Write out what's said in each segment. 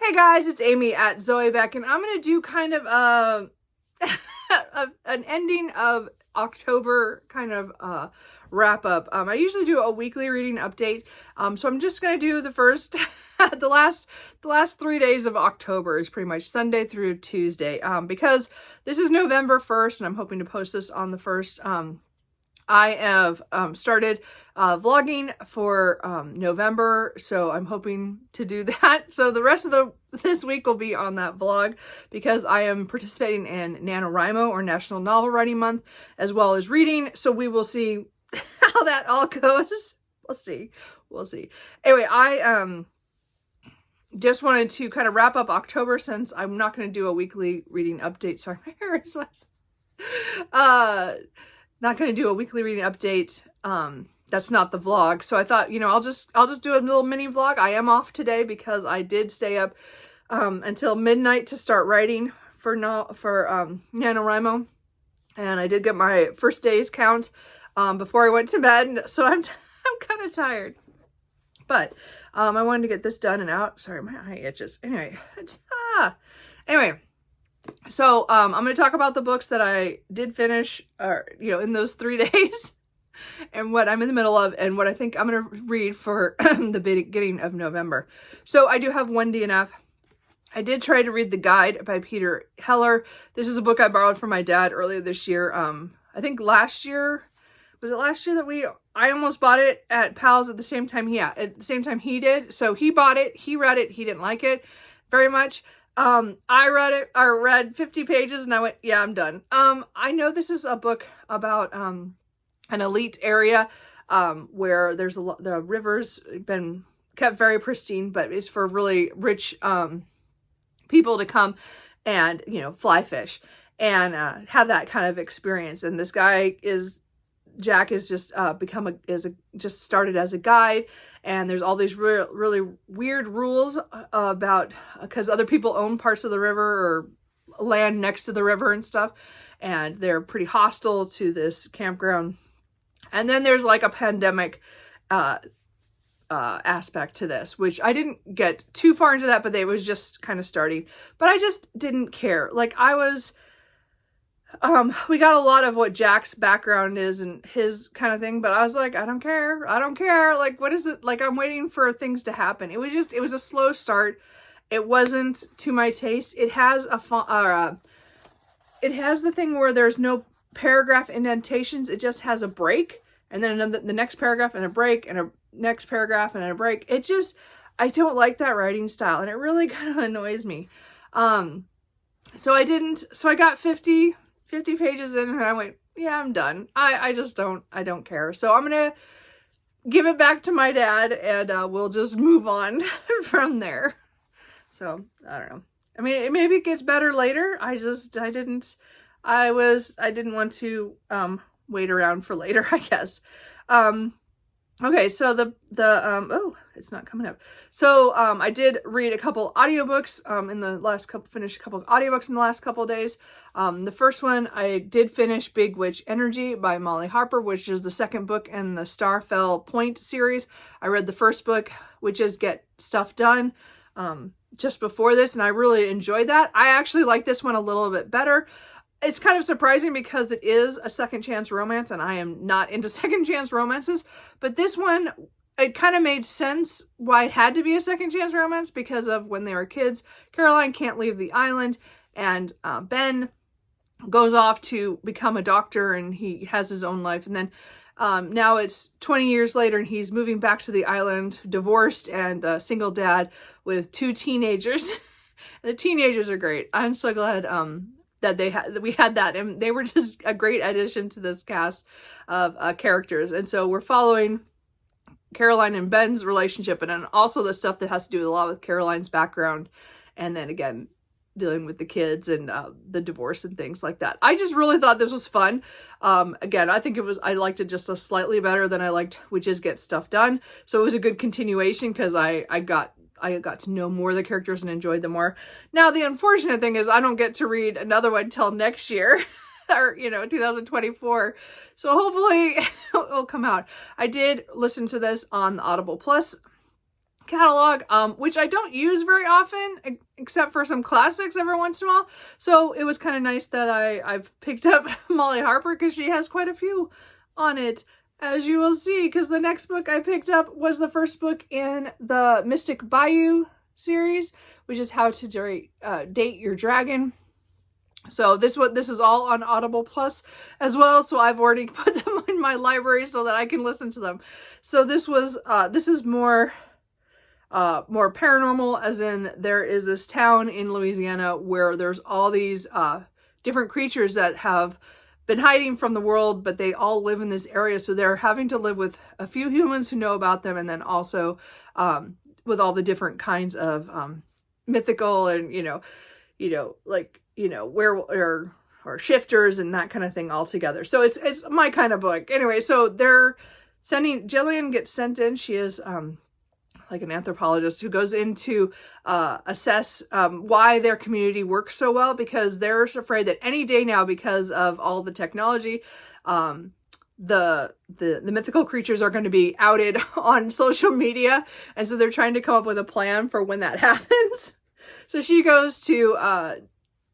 Hey guys, it's Amy at Zoe Beck, and I'm going to do kind of an ending of October kind of wrap up. I usually do a weekly reading update, so I'm just going to do the first, the last 3 days of October is pretty much Sunday through Tuesday, because this is November 1st, and I'm hoping to post this on the 1st. I have started vlogging for November, so I'm hoping to do that. So the rest of this week will be on that vlog because I am participating in NaNoWriMo, or National Novel Writing Month, as well as reading. So we will see how that all goes. We'll see. Anyway, I just wanted to kind of wrap up October since I'm not going to do a weekly reading update. Sorry, my hair is wet. Not going to do a weekly reading update. That's not the vlog. So I thought, you know, I'll just do a little mini vlog. I am off today because I did stay up until midnight to start writing for NaNoWriMo, and I did get my first day's count before I went to bed. So I'm kind of tired, but I wanted to get this done and out. Sorry, my eye itches. Anyway, so I'm going to talk about the books that I did finish, in those 3 days, and what I'm in the middle of, and what I think I'm going to read for the beginning of November. So I do have one DNF. I did try to read The Guide by Peter Heller. This is a book I borrowed from my dad earlier this year. I think last year, was it last year that I almost bought it at Pal's at the same time he did. So he bought it, he read it, he didn't like it very much. I read 50 pages and I went, yeah, I'm done. I know this is a book about, an elite area, where there's the river's been kept very pristine, but it's for really rich, people to come and, fly fish and, have that kind of experience. And this guy Jack is just, just started as a guide. And there's all these really weird rules about, because other people own parts of the river or land next to the river and stuff. And they're pretty hostile to this campground. And then there's like a pandemic aspect to this, which I didn't get too far into that, but it was just kind of starting. But I just didn't care. Like we got a lot of what Jack's background is and his kind of thing, but I was like, I don't care. Like, what is it? Like, I'm waiting for things to happen. It was a slow start. It wasn't to my taste. It has it has the thing where there's no paragraph indentations. It just has a break, and then the next paragraph and a break, and a next paragraph and a break. I don't like that writing style, and it really kind of annoys me. So I got 50 pages in, and I went, yeah, I'm done. I don't care. So I'm going to give it back to my dad, and we'll just move on from there. So, I don't know. I mean, maybe it gets better later. I didn't want to, wait around for later, I guess. Okay, so oh, it's not coming up. So, I did read a couple audiobooks, finished a couple of audiobooks in the last couple of days. The first one, I did finish Big Witch Energy by Molly Harper, which is the second book in the Starfell Point series. I read the first book, Witches Get Stuff Done, just before this, and I really enjoyed that. I actually like this one a little bit better. It's kind of surprising because it is a second chance romance, and I am not into second chance romances, but this one, it kind of made sense why it had to be a second chance romance because of when they were kids. Caroline can't leave the island, and Ben goes off to become a doctor, and he has his own life. And then now it's 20 years later, and he's moving back to the island, divorced and a single dad with 2 teenagers. The teenagers are great. I'm so glad that we had that, and they were just a great addition to this cast of characters. And so we're following Caroline and Ben's relationship, and then also the stuff that has to do a lot with Caroline's background, and then again dealing with the kids and the divorce and things like that. I just really thought this was fun. Again, I liked it just a slightly better than I liked Witches Get Stuff Done. So it was a good continuation because I got to know more of the characters and enjoyed them more. Now, the unfortunate thing is I don't get to read another one till next year, or, 2024. So hopefully it'll come out. I did listen to this on the Audible Plus catalog, which I don't use very often, except for some classics every once in a while. So it was kind of nice that I've picked up Molly Harper, because she has quite a few on it, as you will see, because the next book I picked up was the first book in the Mystic Bayou series, which is How to Date Your Dragon. So this is all on Audible Plus as well. So I've already put them in my library so that I can listen to them. So this is more paranormal, as in there is this town in Louisiana where there's all these different creatures that have been hiding from the world, but they all live in this area. So they're having to live with a few humans who know about them, and then also with all the different kinds of mythical and, where or shifters and that kind of thing all together. So it's my kind of book. Anyway, so Jillian gets sent in. She is like an anthropologist who goes in to assess why their community works so well, because they're afraid that any day now, because of all the technology, the mythical creatures are going to be outed on social media. And so they're trying to come up with a plan for when that happens. So she goes to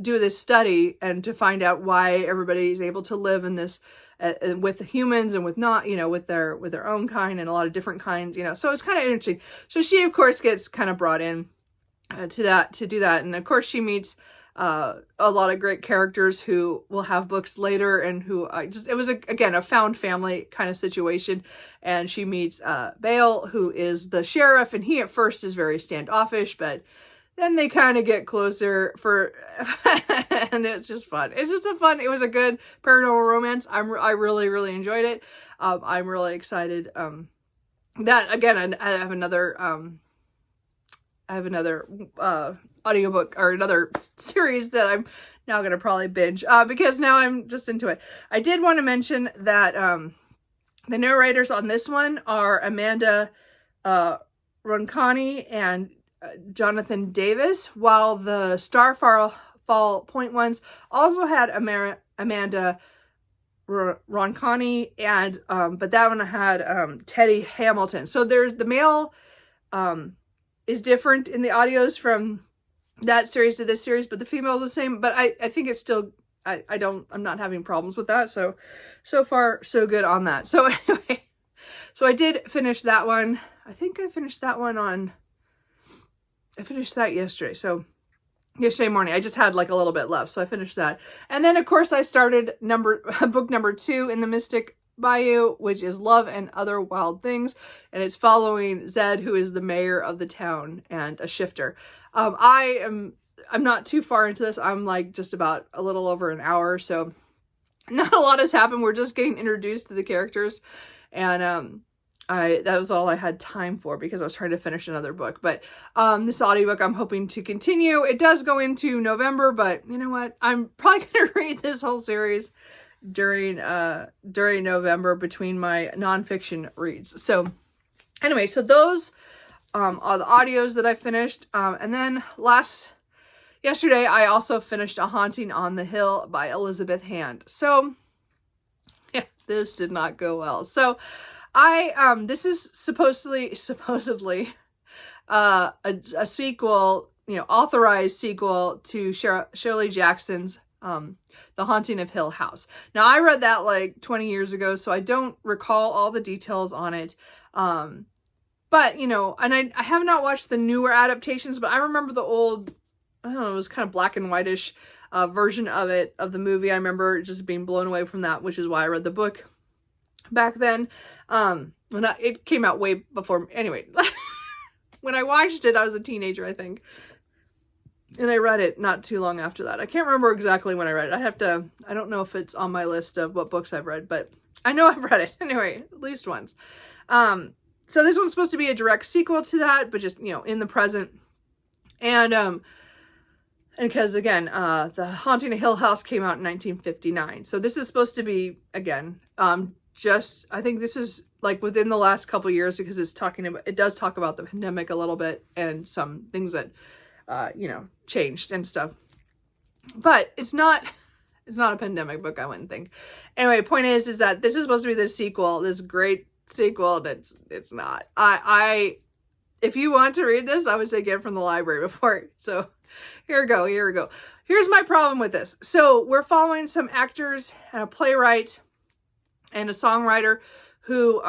do this study and to find out why everybody is able to live in this with the humans and with not, with their own kind and a lot of different kinds, so it's kind of interesting. So she of course gets kind of brought in to do that. And of course she meets a lot of great characters who will have books later, and who it was again a found family kind of situation. And she meets Bale, who is the sheriff, and he at first is very standoffish, but then they kind of get closer and it's just fun. It was a good paranormal romance. I really, really enjoyed it. I'm really excited. That again, I have another audiobook or another series that I'm now going to probably binge, because now I'm just into it. I did want to mention that, the narrators on this one are Amanda, Ronconi and Jonathan Davis, while the Starfall Point ones also had Amanda Ronconi, and but that one had Teddy Hamilton. So there's the male is different in the audios from that series to this series, but the female is the same. But I think it's still I'm not having problems with that. So far so good on that. So anyway, so I did finish that one. I think I finished that one I finished that yesterday. So yesterday morning, I just had like a little bit left. So I finished that. And then of course I started book number 2 in the Mystic Bayou, which is Love and Other Wild Things. And it's following Zed, who is the mayor of the town and a shifter. I'm not too far into this. I'm like just about a little over an hour. So not a lot has happened. We're just getting introduced to the characters. And, that was all I had time for, because I was trying to finish another book. But this audiobook I'm hoping to continue. It does go into November, but you know what? I'm probably going to read this whole series during November between my nonfiction reads. So anyway, so those are the audios that I finished. And then yesterday I also finished A Haunting on the Hill by Elizabeth Hand. So yeah, this did not go well. So this is supposedly a sequel, authorized sequel to Shirley Jackson's The Haunting of Hill House. Now I read that like 20 years ago, so I don't recall all the details on it. But and I have not watched the newer adaptations, but I remember the old, I don't know, it was kind of black and whitish version of the movie. I remember just being blown away from that, which is why I read the book back then. It came out way before, anyway, when I watched it, I was a teenager, I think. And I read it not too long after that. I can't remember exactly when I read it. I don't know if it's on my list of what books I've read, but I know I've read it anyway, at least once. So this one's supposed to be a direct sequel to that, but just, in the present. And because again, The Haunting of Hill House came out in 1959. So this is supposed to be, again, I think this is like within the last couple years, because it does talk about the pandemic a little bit and some things that, changed and stuff, but it's not a pandemic book, I wouldn't think. Anyway, point is that this is supposed to be this sequel, this great sequel, and it's not. if you want to read this, I would say get it from the library before. So here we go. Here's my problem with this. So we're following some actors and a playwright and a songwriter who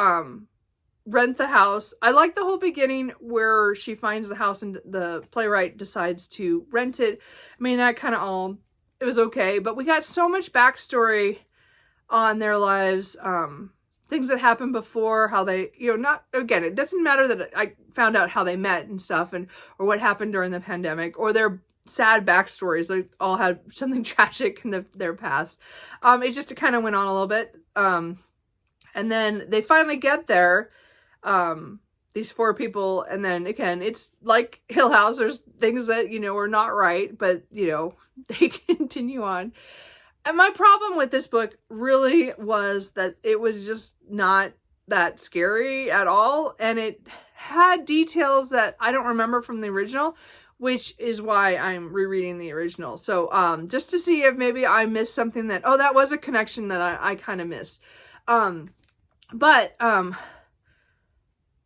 rent the house. I like the whole beginning where she finds the house and the playwright decides to rent it. I mean, that kind of all, it was okay, but we got so much backstory on their lives, things that happened before, how they, not, again, it doesn't matter that I found out how they met and stuff, or what happened during the pandemic, or their sad backstories. They all had something tragic in their past. It just kind of went on a little bit. And then they finally get there, these 4 people, and then again, it's like Hill House. There's things that, are not right, but, they continue on. And my problem with this book really was that it was just not that scary at all. And it had details that I don't remember from the original, which is why I'm rereading the original. So, just to see if maybe I missed something that, that was a connection that I kind of missed.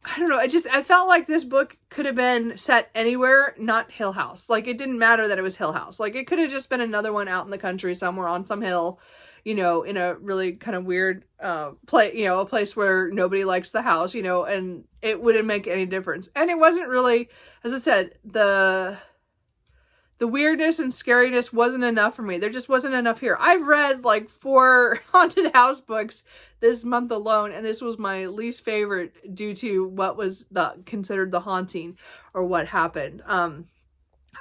I don't know. I felt like this book could have been set anywhere, not Hill House. Like, it didn't matter that it was Hill House. Like, it could have just been another one out in the country somewhere on some hill, in a really kind of weird, a place where nobody likes the house, and it wouldn't make any difference. And it wasn't really, as I said, the weirdness and scariness wasn't enough for me. There just wasn't enough here. I've read like 4 haunted house books this month alone, and this was my least favorite due to what was considered the haunting or what happened.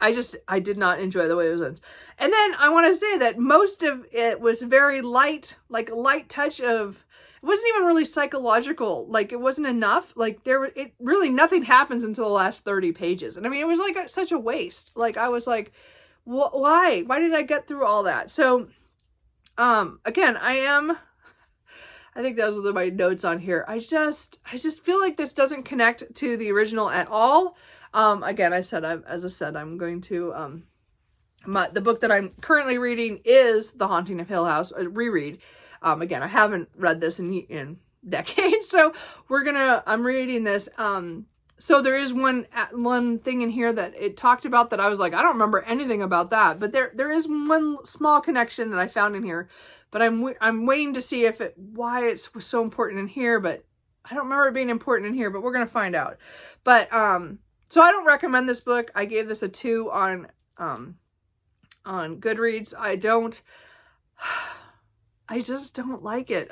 I did not enjoy the way it was. And then I want to say that most of it was very light, like a light touch of, it wasn't even really psychological. Like, it wasn't enough. Like, nothing happens until the last 30 pages. And I mean, it was like such a waste. Like, I was like, why did I get through all that? So, again, I think those are my notes on here. I just feel like this doesn't connect to the original at all. Again, as I said, I'm going to, the book that I'm currently reading is The Haunting of Hill House, a reread. Again, I haven't read this in decades, so I'm reading this. So there is one thing in here that it talked about that I was like, I don't remember anything about that, but there is one small connection that I found in here, but I'm waiting to see why it was so important in here, but I don't remember it being important in here, but we're going to find out. But, so I don't recommend this book. I gave this a 2 on Goodreads. I just don't like it.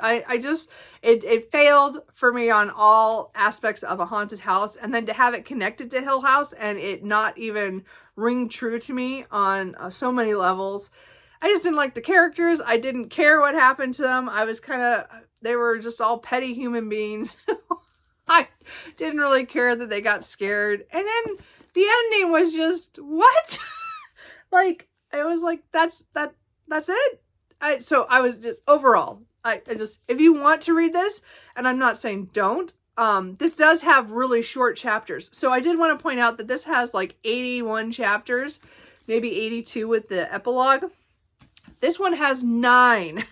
It failed for me on all aspects of a haunted house. And then to have it connected to Hill House and it not even ring true to me on so many levels. I just didn't like the characters. I didn't care what happened to them. They were just all petty human beings. I didn't really care that they got scared. And then the ending was just, what? Like, it was like, that's it. So I was just, overall, if you want to read this, and I'm not saying don't, this does have really short chapters. So I did want to point out that this has like 81 chapters, maybe 82 with the epilogue. This one has 9.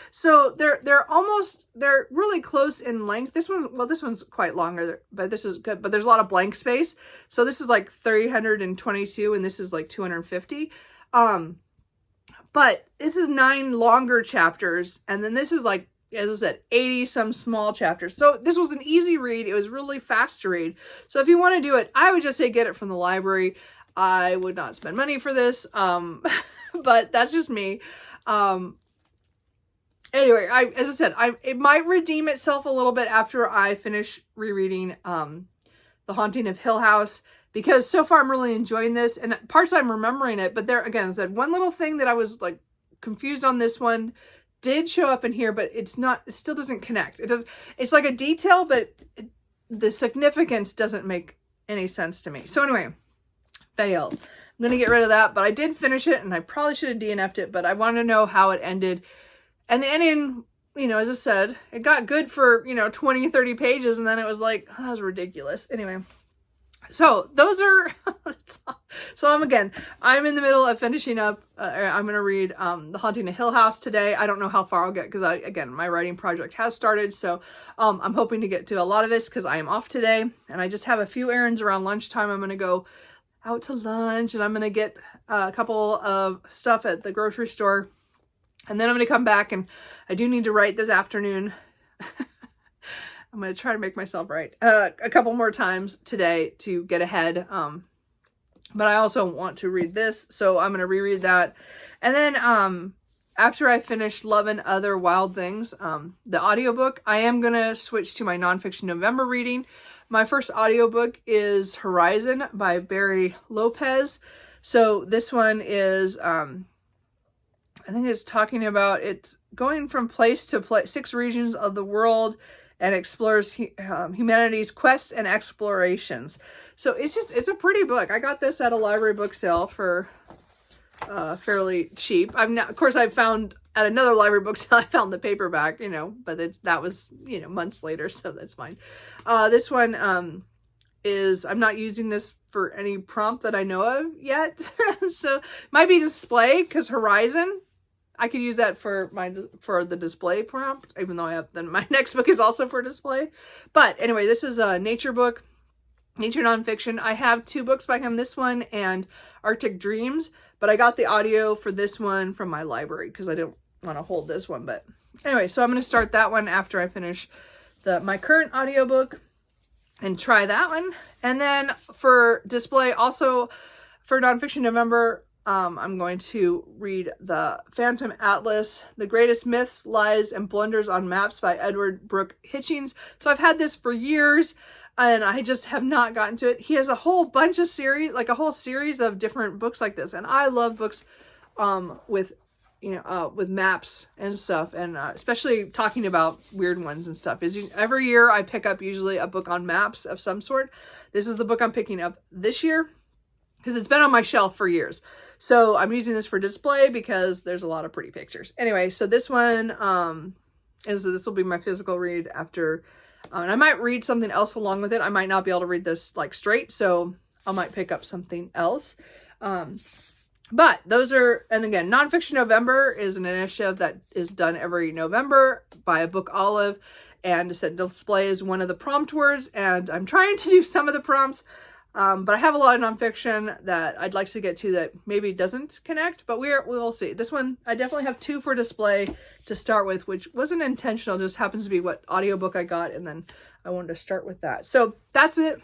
So they're really close in length. This one's quite longer, but this is good, but there's a lot of blank space. So this is like 322 and this is like 250. But this is 9 longer chapters. And then this is like, as I said, 80 some small chapters. So this was an easy read. It was really fast to read. So if you want to do it, I would just say get it from the library. I would not spend money for this. But that's just me. Anyway, as I said, it might redeem itself a little bit after I finish rereading The Haunting of Hill House, because so far I'm really enjoying this, and parts I'm remembering it, but there, again, I said one little thing that I was like confused on this one did show up in here, but it still doesn't connect. It's like a detail, but the significance doesn't make any sense to me. So anyway, failed. I'm going to get rid of that, but I did finish it, and I probably should have DNF'd it, but I wanted to know how it ended. And the ending, as I said, it got good for, 20, 30 pages, and then it was like, oh, that was ridiculous. Anyway, So those are, so I'm in the middle of finishing up, I'm going to read The Haunting of Hill House today. I don't know how far I'll get because my writing project has started. So I'm hoping to get to a lot of this because I am off today and I just have a few errands around lunchtime. I'm going to go out to lunch and I'm going to get a couple of stuff at the grocery store. And then I'm going to come back and I do need to write this afternoon. I'm going to try to make myself write a couple more times today to get ahead. But I also want to read this, so I'm going to reread that. And then after I finish Love and Other Wild Things, the audiobook, I am going to switch to my Nonfiction November reading. My first audiobook is Horizon by Barry Lopez. So this one is, I think it's talking about, it's going from place to place, 6 regions of the world, and explores humanity's quests and explorations. So it's a pretty book. I got this at a library book sale for fairly cheap. Of course, I found at another library book sale, I found the paperback, but that was, months later, so that's fine. This one is, I'm not using this for any prompt that I know of yet. So might be display, because Horizon, I could use that for the display prompt, even though my next book is also for display. But anyway, this is a nature book, nature nonfiction. I have 2 books by him, this one and Arctic Dreams, but I got the audio for this one from my library because I didn't want to hold this one. But anyway, so I'm going to start that one after I finish my current audiobook and try that one. And then for display, also for Nonfiction November, I'm going to read The Phantom Atlas, The Greatest Myths, Lies, and Blunders on Maps by Edward Brooke Hitchings. So I've had this for years, and I just have not gotten to it. He has a whole bunch of series, like a whole series of different books like this. And I love books with maps and stuff, and especially talking about weird ones and stuff. Every year I pick up usually a book on maps of some sort. This is the book I'm picking up this year, because it's been on my shelf for years. So I'm using this for display because there's a lot of pretty pictures. Anyway, so this one this will be my physical read after, and I might read something else along with it. I might not be able to read this like straight, so I might pick up something else. But those are, and again, Nonfiction November is an initiative that is done every November by a Book Olive, and it said display is one of the prompt words, and I'm trying to do some of the prompts. But I have a lot of nonfiction that I'd like to get to that maybe doesn't connect, but we'll see. This one, I definitely have 2 for display to start with, which wasn't intentional, just happens to be what audiobook I got, and then I wanted to start with that. So that's it.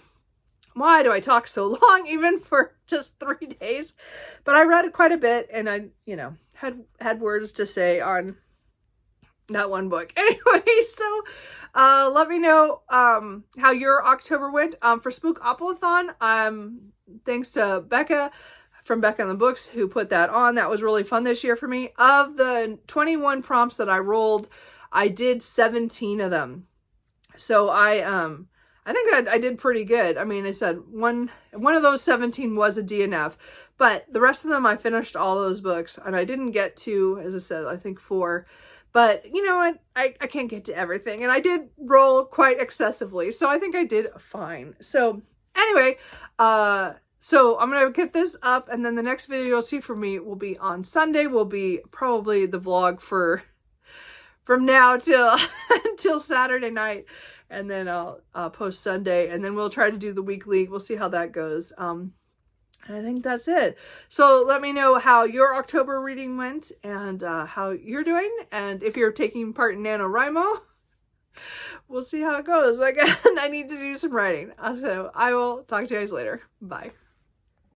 Why do I talk so long, even for just 3 days? But I read quite a bit, and I, had words to say on that one book. Anyway, so let me know how your October went. For Spookoplathon, thanks to Becca from Becca and the Books who put that on. That was really fun this year for me. Of the 21 prompts that I rolled, I did 17 of them. So I think that I did pretty good. I mean, I said one of those 17 was a DNF, but the rest of them I finished all those books, and I didn't get to, as I said, I think 4. But you know what? I can't get to everything. And I did roll quite excessively. So I think I did fine. So anyway, so I'm going to get this up. And then the next video you'll see from me will be on Sunday. Will be probably the vlog from now till until Saturday night. And then I'll post Sunday. And then we'll try to do the weekly. We'll see how that goes. I think that's it. So let me know how your October reading went and how you're doing. And if you're taking part in NaNoWriMo, we'll see how it goes. Again, I need to do some writing. So I will talk to you guys later. Bye.